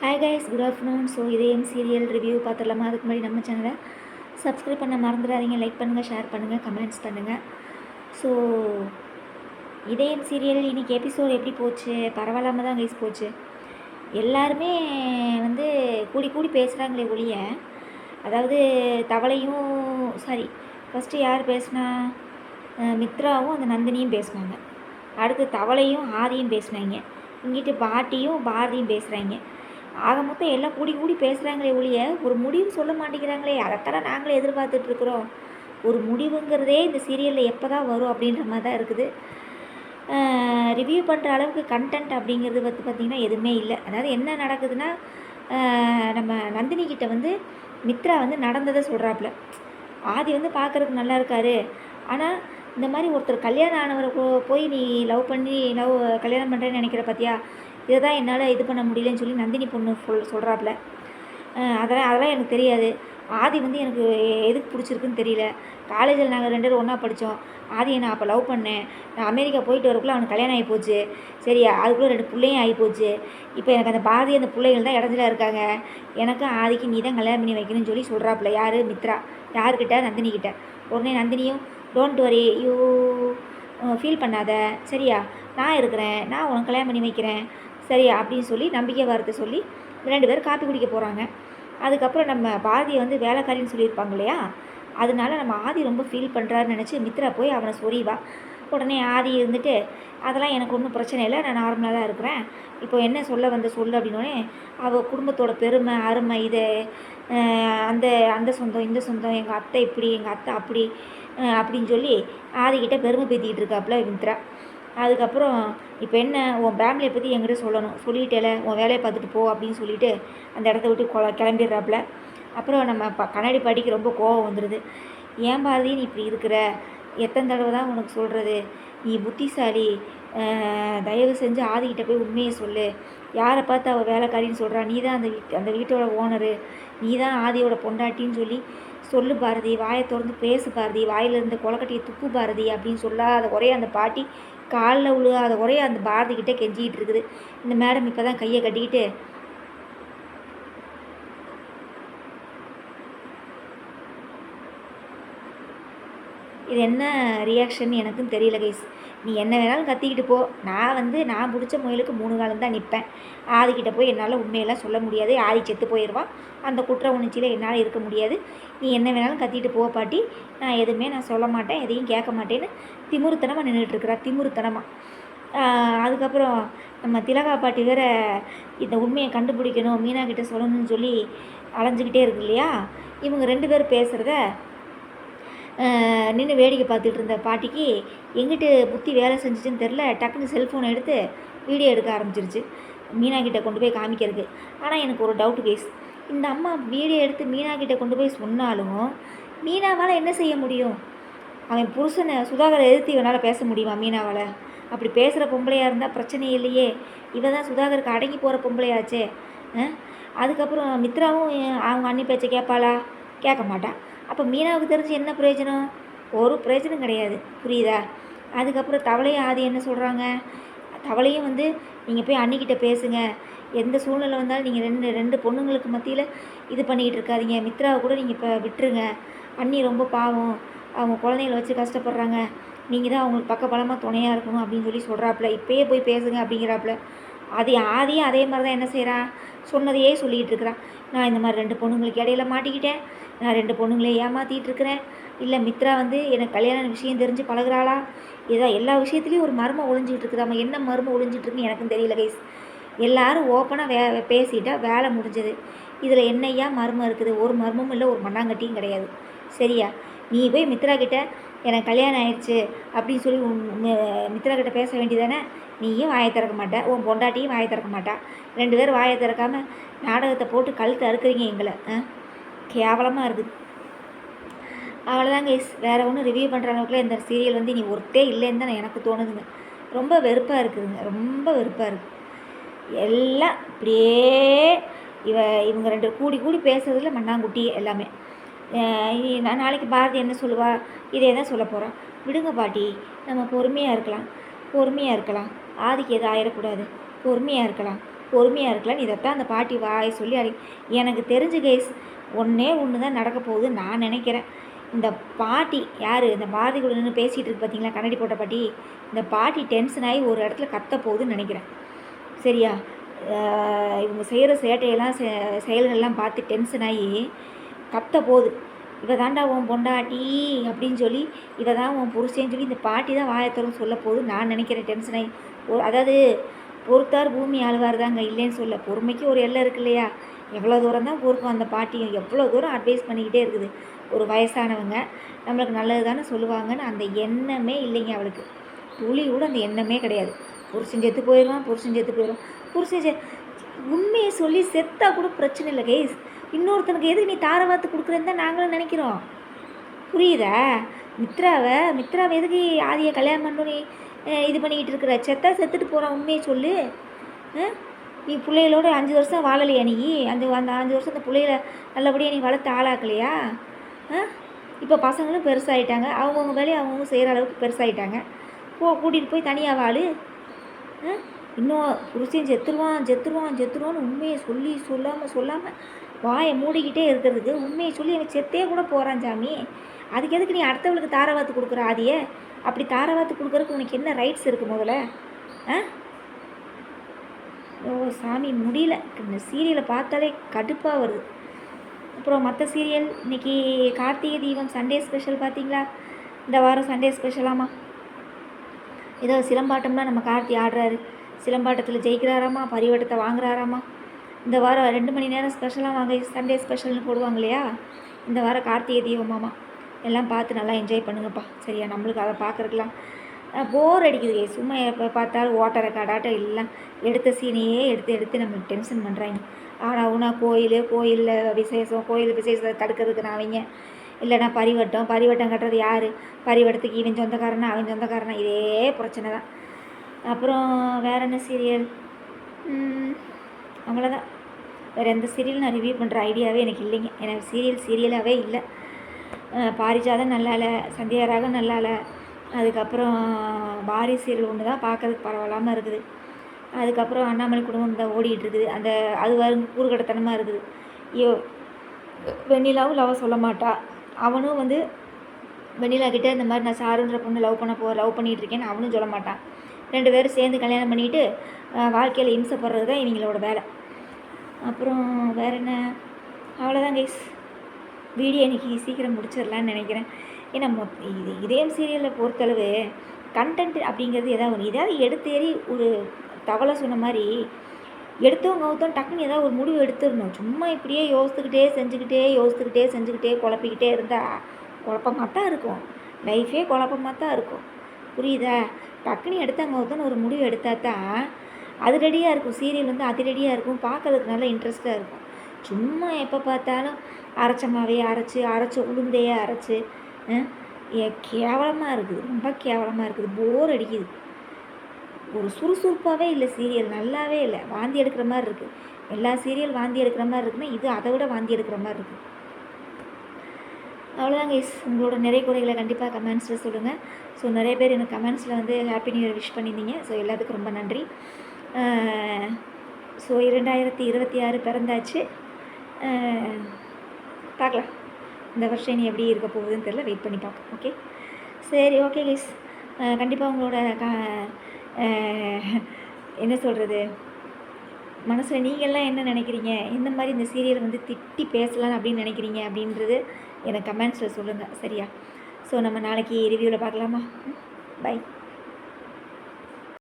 Hi guys, good afternoon. So இதயம் serial review பார்த்துடலாமா? அதுக்கு முன்னாடி நம்ம சேனலை சப்ஸ்கிரைப் பண்ண மறந்துடாதீங்க. லைக் பண்ணுங்கள், ஷேர் பண்ணுங்கள், கமெண்ட்ஸ் பண்ணுங்கள். ஸோ இதயம் சீரியல் இன்றைக்கி எபிசோட் எப்படி போச்சு? பரவாயில்லாமல் தான் கைஸ் போச்சு. எல்லாருமே வந்து கூடி கூடி பேசுகிறாங்களே ஒழிய, அதாவது தவளையும் சாரி ஃபஸ்ட்டு யார் பேசுனா, மித்ராவும் அந்த நந்தினியும் பேசுனாங்க. அடுத்து தவளையும் ஆதியும் பேசுனாங்க. இங்கிட்டு பாட்டியும் பாரதியும் பேசுகிறாங்க. ஆக மொத்தம் எல்லாம் கூடி கூடி பேசுகிறாங்களே ஒழிய ஒரு முடிவு சொல்ல மாட்டேங்கிறாங்களே. அதைத்தானே நாங்களே எதிர்பார்த்துட்ருக்குறோம். ஒரு முடிவுங்கிறதே இந்த சீரியலில் எப்போ தான் வரும் அப்படின்ற மாதிரி தான் இருக்குது. ரிவ்யூ பண்ணுற அளவுக்கு கண்டென்ட் அப்படிங்கிறது பார்த்திங்கன்னா எதுவுமே இல்லை. அதாவது என்ன நடக்குதுன்னா, நம்ம நந்தினிக்கிட்ட வந்து மித்ரா வந்து நடந்ததை சொல்கிறாப்புல. ஆதி வந்து பார்க்குறதுக்கு நல்லா இருக்கார், ஆனால் இந்த மாதிரி ஒருத்தர் கல்யாணம் ஆனவரை போய் நீ கல்யாணம் பண்ணுறேன்னு நினைக்கிற பார்த்தியா, இதை தான் என்னால் இது பண்ண முடியலன்னு சொல்லி நந்தினி பொண்ணு சொல்கிறாப்புல. அதெல்லாம் எனக்கு தெரியாது. ஆதி வந்து எனக்கு எதுக்கு பிடிச்சிருக்குன்னு தெரியல. காலேஜில் நாங்கள் 2 பேரும் ஒன்றா படித்தோம். ஆதியை நான் அப்போ லவ் பண்ணேன். நான் அமெரிக்கா போயிட்டு வரக்குள்ளே அவனுக்கு கல்யாணம் ஆகி போச்சு. சரியா, அதுக்குள்ளே 2 பிள்ளையும் ஆகி போச்சு. இப்போ எனக்கு அந்த பாதி அந்த பிள்ளைகள் தான் இடத்துல இருக்காங்க. எனக்கும் ஆதிக்கு நீ தான் கல்யாணம் பண்ணி வைக்கணும்னு சொல்லி சொல்கிறாப்புல. யார்? மித்ரா. யார்கிட்ட? நந்தினிக்கிட்ட. உடனே நந்தினியும் டோன்ட் வரி, யூ ஃபீல் பண்ணாத, சரியா, நான் இருக்கிறேன், நான் உனக்கு கல்யாணம் பண்ணி வைக்கிறேன், சரியா அப்படின்னு சொல்லி நம்பிக்கை வார்த்தை சொல்லி 2 பேரும் காப்பி குடிக்க போகிறாங்க. அதுக்கப்புறம் நம்ம பாரதியை வந்து வேலைக்காரின்னு சொல்லியிருப்பாங்க இல்லையா, அதனால நம்ம ஆதி ரொம்ப ஃபீல் பண்ணுறாருன்னு நினச்சி மித்ரா போய் அவனை சொறிவா. உடனே ஆதி இருந்துட்டு, அதெல்லாம் எனக்கு ஒன்றும் பிரச்சனை இல்லை, நான் நார்மலாக தான் இருக்கிறேன், இப்போ என்ன சொல்ல சொல்லு அப்படின்னோடனே அவள் குடும்பத்தோட பெருமை அருமை இது அந்த அந்த சொந்தம் இந்த சொந்தம், எங்கள் அத்தை இப்படி எங்கள் அத்தை அப்படி அப்படின்னு சொல்லி ஆதிக்கிட்ட பெருமை பேத்திக்கிட்டு இருக்காப்புல மித்ரா. அதுக்கப்புறம் இப்போ என்ன, உன் ஃபேமிலியை பற்றி என்கிட்ட சொல்லணும், சொல்லிட்டேல, உன் வேலையை பார்த்துட்டு போ அப்படின்னு சொல்லிவிட்டு அந்த இடத்த விட்டு கிளம்பிடுறாப்புல. அப்புறம் நம்ம கண்ணாடி பாட்டிக்கு ரொம்ப கோவம் வந்துடுது. ஏன் பாரதி நீ இப்படி இருக்கிற, எத்தனை தடவை தான் உனக்கு சொல்கிறது, நீ புத்திசாலி, தயவு செஞ்சு ஆதிக்கிட்ட போய் உண்மையை சொல்லு, யாரை பார்த்து அவள் வேலைக்காரின்னு சொல்கிறா, நீ தான் அந்த வீட்டோட ஓனரு, நீ தான் ஆதியோட பொண்டாட்டின்னு சொல்லு பாரதி, வாயை திறந்து பேசு பாரதி, வாயிலிருந்த கொலக்கட்டியை துப்பு பாரதி அப்படின்னு சொல்லாத குறைய அந்த பாட்டி காலில் விழுகாத குறைய அந்த பாரதிக்கிட்ட கெஞ்சிக்கிட்டு இருக்குது. இந்த மேடம் இப்போ தான் கையை கட்டிக்கிட்டு, இது என்ன ரியாக்ஷன் எனக்கும் தெரியல கைஸ். நீ என்ன வேணாலும் கத்திக்கிட்டு போ, நான் பிடிச்ச முயலுக்கு 3 காலம் தான் நிற்பேன். ஆதிக்கிட்ட போய் என்னால் உண்மையெல்லாம் சொல்ல முடியாது, ஆதி செத்து போயிடுவான், அந்த குற்ற உணர்ச்சியில் என்னால் இருக்க முடியாது, நீ என்ன வேணாலும் கத்திட்டு போ பாட்டி, நான் எதுவுமே சொல்ல மாட்டேன், எதையும் கேட்க மாட்டேன்னு திமுருத்தனமாக நின்றுட்டுருக்குறா, திமுருத்தனமாக. அதுக்கப்புறம் நம்ம திலகா பாட்டி வேறு இந்த உண்மையை கண்டுபிடிக்கணும், மீனா கிட்டே சொல்லணும்னு சொல்லி அலைஞ்சிக்கிட்டே இருக்கு இல்லையா. இவங்க 2 பேர் பேசுகிறத நின்று வேடிக்கை பார்த்துட்டு இருந்த பாட்டிக்கு எங்கிட்டு புத்தி வேலை செஞ்சிச்சுன்னு தெரில, டக்குன்னு செல்ஃபோனை எடுத்து வீடியோ எடுக்க ஆரம்பிச்சிருச்சு மீனா கிட்டே கொண்டு போய் காமிக்கிறதுக்கு. ஆனால் எனக்கு ஒரு டவுட்டு கேஸ், இந்த அம்மா வீடியோ எடுத்து மீனா கிட்டே கொண்டு போய் சொன்னாலும் மீனாவால் என்ன செய்ய முடியும்? அவன் புருஷனை சுதாகரை எதிர்த்து இவனால் பேச முடியுமா மீனாவால்? அப்படி பேசுகிற பொம்பளையாக இருந்தால் பிரச்சனையே இல்லையே, இவ தான் சுதாகருக்கு அடங்கி போகிற பொம்பளையாச்சே. அதுக்கப்புறம் மித்ராவும் அவங்க அண்ணி பேச்சை கேட்பாளா? கேட்க மாட்டான். அப்போ மீனாவுக்கு தெரிஞ்சு என்ன பிரயோஜனம்? ஒரு பிரயோஜனம் கிடையாது, புரியுதா? அதுக்கப்புறம் தவளையும் ஆதி என்ன சொல்கிறாங்க, தவளையும் வந்து நீங்கள் போய் அண்ணிக்கிட்ட பேசுங்க, எந்த சூழ்நிலை வந்தாலும் நீங்கள் ரெண்டு பொண்ணுங்களுக்கு மத்தியில் இது பண்ணிக்கிட்டு இருக்காதீங்க, மித்ராவை கூட நீங்கள் இப்போ விட்டுருங்க, அண்ணி ரொம்ப பாவம், அவங்க குழந்தைகளை வச்சு கஷ்டப்படுறாங்க, நீங்கள் தான் அவங்களுக்கு பக்கபலமாக துணையாக இருக்கணும் அப்படின்னு சொல்லி சொல்கிறாப்புல. இப்போயே போய் பேசுங்க அப்படிங்கிறாப்புல. ஆதியும் அதே மாதிரி தான் என்ன செய்கிறான், சொன்னதையே சொல்லிகிட்டு இருக்கிறான். நான் இந்த மாதிரி 2 பொண்ணுங்களுக்கு இடையில மாட்டிக்கிட்டேன், நான் 2 பொண்ணுங்களே ஏமாற்றிட்டு இருக்கிறேன், இல்லை மித்ரா வந்து எனக்கு கல்யாண விஷயம் தெரிஞ்சு பழகுறாளா, இதான் எல்லா விஷயத்துலேயும் ஒரு மர்மம் ஒழிஞ்சிக்கிட்டு இருக்குதாம்மா. என்ன மர்மம் ஒழிஞ்சிட்ருக்குன்னு எனக்கும் தெரியல கைஸ். எல்லோரும் ஓப்பனாக பேசிட்டா வேலை முடிஞ்சது. இதில் என்னையா மர்மம் இருக்குது? ஒரு மர்மமும் இல்லை, ஒரு மண்ணாங்கட்டியும் கிடையாது, சரியா? நீ போய் மித்ரா கிட்ட எனக்கு கல்யாணம் ஆயிடுச்சு அப்படின்னு சொல்லி மித்ரா கிட்ட பேச வேண்டியதானே. நீயும் வாயை திறக்க மாட்டேன், உன் பொண்டாட்டியும் வாயை திறக்க மாட்டா, 2 பேரும் வாயை திறக்காமல் நாடகத்தை போட்டு கழுத்து அறுக்குறீங்க எங்களை. கேவலமாக இருக்குது. அவ்வளோதான் கைஸ், வேறு ஒன்றும் ரிவ்யூ பண்ணுற அளவுக்குலாம் இந்த சீரியல் வந்து நீ ஒருத்தே இல்லைன்னு தான் எனக்கு தோணுதுங்க. ரொம்ப வெறுப்பாக இருக்குதுங்க, ரொம்ப வெறுப்பாக இருக்குது. எல்லாம் இப்படியே இவங்க 2 கூடி பேசுறதுல மண்ணாங்குட்டி எல்லாமே. நான் நாளைக்கு பாரதி என்ன சொல்லுவா, இதே தான் சொல்ல போகிறான். விடுங்க பாட்டி, நம்ம பொறுமையாக இருக்கலாம், ஆதிக்கு எதுவும் ஆயிடக்கூடாது, பொறுமையாக இருக்கலாம், பொறுமையாக இருக்கலாம். இதைத்தான் அந்த பாட்டி வாய் சொல்லி எனக்கு தெரிஞ்சு கைஸ் ஒன்று தான் நடக்க போகுது நான் நினைக்கிறேன். இந்த பாட்டி யார் இந்த பாரதி கூட நின்று பேசிகிட்டு இருக்கு பார்த்தீங்களா, கண்ணாடி போட்ட பாட்டி, இந்த பாட்டி டென்ஷன் ஆகி ஒரு இடத்துல கத்த போகுதுன்னு நினைக்கிறேன். சரியா? இவங்க செய்கிற சேட்டையெல்லாம் செயல்கள்லாம் பார்த்து டென்ஷன் ஆகி கத்த போகுது. இவ தாண்டா உன் பொண்டாட்டி அப்படின்னு சொல்லி, இவ தான் உன் புருஷன்னு சொல்லி இந்த பாட்டி தான் வாயத்தரும் சொல்ல போகுது நான் நினைக்கிறேன். டென்ஷன் ஆகி அதாவது பொறுத்தார் பூமி ஆழ்வார் தாங்க, இல்லைன்னு சொல்ல. பொறுமைக்கு ஒரு எல்லை இருக்கு இல்லையா? எவ்வளோ தூரம் தான் பொறுக்கும் அந்த பாட்டியும், எவ்வளோ தூரம் அட்வைஸ் பண்ணிக்கிட்டே இருக்குது. ஒரு வயசானவங்க நம்மளுக்கு நல்லது தானே சொல்லுவாங்கன்னு அந்த எண்ணமே இல்லைங்க அவளுக்கு. துளி கூட அந்த எண்ணமே கிடையாது. புருஷன் செத்து போயிடுவான், புருஷன் உண்மையை சொல்லி செத்தா கூட பிரச்சனை இல்லை கேஸ். இன்னொருத்தனுக்கு எதுக்கு நீ தாரவாத்து கொடுக்குறேன்னு தான் நாங்களும் நினைக்கிறோம். புரியுதா? மித்ராவை எதுக்கு ஆதியை கல்யாணம் பண்ணி இது பண்ணிக்கிட்டு இருக்கிற? செத்துட்டு போகிறான், உண்மையை சொல்லு. நீ பிள்ளைகளோட 5 வருஷம் வாழலையா? நீ அந்த 5 வருஷம் அந்த பிள்ளைகளை நல்லபடியாக நீ வளர்த்து ஆளாக்கலையா? இப்போ பசங்களும் பெருசாகிட்டாங்க, அவங்கவுங்க வேலையை அவங்கவுங்க செய்கிற அளவுக்கு பெருசாகிட்டாங்க. கூட்டிகிட்டு போய் தனியாக வாழு. இன்னும் புருஷன் செத்துருவான்னு உண்மையை சொல்லாமல் வாயை மூடிக்கிட்டே இருக்கிறதுக்கு உண்மையை சொல்லி அவன் செத்தே கூட போகிறான் சாமி. அதுக்கு எதுக்கு நீ அடுத்தவளுக்கு தாரவாத்து கொடுக்குற? ஆதியை அப்படி தாரவாத்து கொடுக்குறதுக்கு உனக்கு என்ன ரைட்ஸ் இருக்குது முதல்ல? ஓ சாமி, முடியல. இந்த சீரியலை பார்த்தாலே கடுப்பாக வருது. அப்புறம் மற்ற சீரியல் இன்றைக்கி கார்த்திகை தீபம் சண்டே ஸ்பெஷல் பார்த்தீங்களா? இந்த வாரம் சண்டே ஸ்பெஷலாமா? ஏதோ சிலம்பாட்டம்னா நம்ம கார்த்தி ஆடுறாரு, சிலம்பாட்டத்தில் ஜெயிக்கிறாராமா, பரிவட்டத்தை வாங்குறாராமா. இந்த வாரம் 2 மணி நேரம் ஸ்பெஷலாக வாங்க, சண்டே ஸ்பெஷல்னு போடுவாங்க இல்லையா? இந்த வாரம் கார்த்திகை தீபமாமா. எல்லாம் பார்த்து நல்லா என்ஜாய் பண்ணுங்கப்பா. சரியா? நம்மளுக்கு அதை பார்க்குறதுலாம் போர் அடிக்குது. சும்மா எப்போ பார்த்தாலும் ஓட்டரை காடாட்டம் எல்லாம் எடுத்த சீனையே எடுத்து நம்மளுக்கு டென்ஷன் பண்ணுறாங்க. ஆனால் கோயிலில் விசேஷத்தை தடுக்கிறதுக்கு நான் அவங்க, இல்லைனா பரிவட்டம் கட்டுறது யார்? பரிவட்டத்துக்கு இவன் சொந்தக்காரனா இதே பிரச்சனை தான். அப்புறம் வேறு என்ன சீரியல்? அவ்வளோதான். வேறு எந்த சீரியல் நான் ரிவ்யூ பண்ணுற ஐடியாவே எனக்கு இல்லைங்க. எனக்கு சீரியலாகவே இல்லை. பாரிஜாதம் நல்லா இல்லை, சந்தியாராகம் நல்லா இல்லை. அதுக்கப்புறம் பாரி சீரியல் ஒன்று தான் பார்க்கறதுக்கு பரவாயில்லாமல் இருக்குது. அதுக்கப்புறம் அண்ணாமலை குடும்பம் தான் ஓடிக்கிட்டு இருக்குது. அது கூறுகட்டத்தனமாக இருக்குது. வெண்ணிலாவும் லவ் சொல்ல மாட்டா. அவனும் வெண்ணிலா கிட்டே இந்த மாதிரி நான் சாருன்ற பொண்ணு லவ் பண்ணிகிட்டு இருக்கேன்னு அவனும் சொல்ல மாட்டான். 2 பேரும் சேர்ந்து கல்யாணம் பண்ணிக்கிட்டு வாழ்க்கையில் இம்சப்படுறது தான் இவங்களோட வேலை. அப்புறம் வேறு என்ன? அவ்வளோதான் கைஸ். வீடியோ இன்றைக்கி சீக்கிரம் முடிச்சிடலான்னு நினைக்கிறேன். ஏன்னா இதயம் சீரியலில் பொறுத்தளவு கண்டென்ட் அப்படிங்கிறது ஏதாவது எடுத்தேறி ஒரு தவளை சொன்ன மாதிரி எடுத்தவங்க டக்குன்னு ஏதாவது ஒரு முடிவு எடுத்துடணும். சும்மா இப்படியே செஞ்சுக்கிட்டே குழப்பிக்கிட்டே இருந்தால் குழப்பமாக தான் இருக்கும். லைஃபே குழப்பமாக தான் இருக்கும். புரியுதா? டக்குன்னு எடுத்தவங்க ஒரு முடிவு எடுத்தால் தான் அது ரெடியாக இருக்கும். சீரியல் அது ரெடியாக இருக்கும், பார்க்கறதுக்கு நல்லா இன்ட்ரெஸ்ட்டாக இருக்கும். சும்மா எப்போ பார்த்தாலும் அரைச்ச மாவையே அரைச்ச உளுந்தையே அரைச்சி கேவலமாக இருக்குது. ரொம்ப கேவலமாக இருக்குது. போர் அடிக்குது. ஒரு சுறுசுறுப்பாகவே இல்லை. சீரியல் நல்லாவே இல்லை. வாந்தி எடுக்கிற மாதிரி இருக்குது. எல்லா சீரியல் வாந்தி எடுக்கிற மாதிரி இருக்குன்னா இது அதை விட வாந்தி எடுக்கிற மாதிரி இருக்குது. அவ்வளோதாங்க கைஸ். உங்களோட நிறைய குறைகளை கண்டிப்பாக கமெண்ட்ஸில் சொல்லுங்கள். ஸோ நிறைய பேர் எனக்கு கமெண்ட்ஸில் ஹாப்பி நியூ இயர் விஷ் பண்ணியிருந்தீங்க. ஸோ எல்லாத்துக்கும் ரொம்ப நன்றி. ஸோ 2026 பிறந்தாச்சு. பார்க்கலாம் இந்த வருஷம் இனி எப்படி இருக்க போகுதுன்னு தெரியல. வெயிட் பண்ணி பார்ப்போம். ஓகே, சரி. ஓகே கைஸ், கண்டிப்பாக உங்களோட என்ன சொல்கிறது, மனசில் நீங்கள்லாம் என்ன நினைக்கிறீங்க, இந்த மாதிரி இந்த சீரியலை திட்டி பேசலாம் அப்படின்னு நினைக்கிறீங்க அப்படின்றது எனக்கு கமெண்ட்ஸில் சொல்லுங்கள். சரியா? ஸோ நம்ம நாளைக்கு ரிவ்யூவில் பார்க்கலாமா? பை.